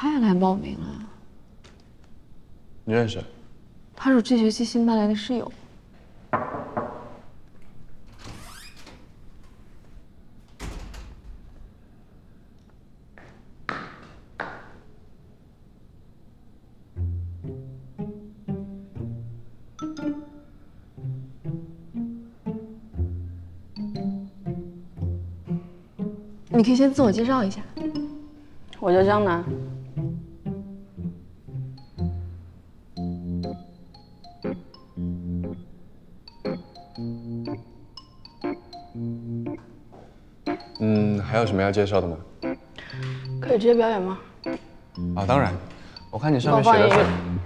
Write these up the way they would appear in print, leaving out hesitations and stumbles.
他也来报名了。你认识？他是我这学期新搬来的室友。你可以先自我介绍一下。我叫江南。还有什么要介绍的吗？可以直接表演吗？啊，当然。我看你上面写的帮我放音是。乐。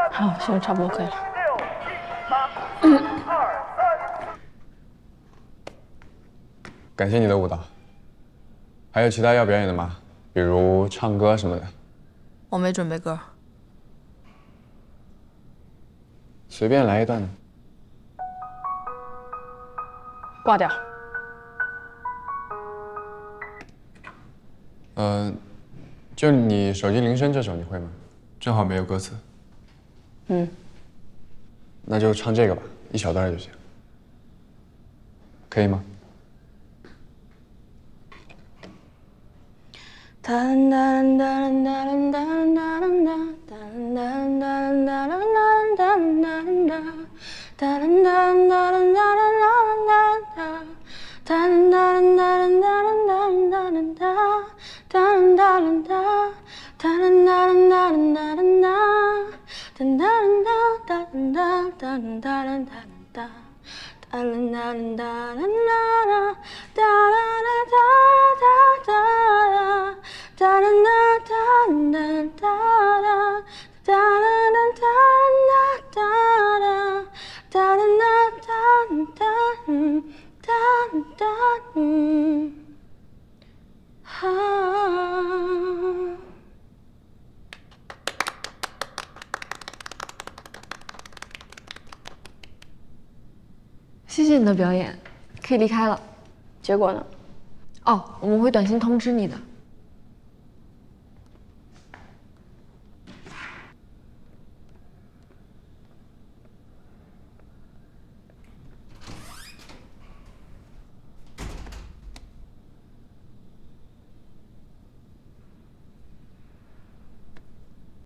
好，现在差不多可以了。感谢你的舞蹈。还有其他要表演的吗？比如唱歌什么的。我没准备歌。随便来一段。挂掉。就你手机铃声这首你会吗？正好没有歌词。那就唱这个吧，一小段就行，可以吗？谢谢你的表演，可以离开了。结果呢？哦，我们会短信通知你的。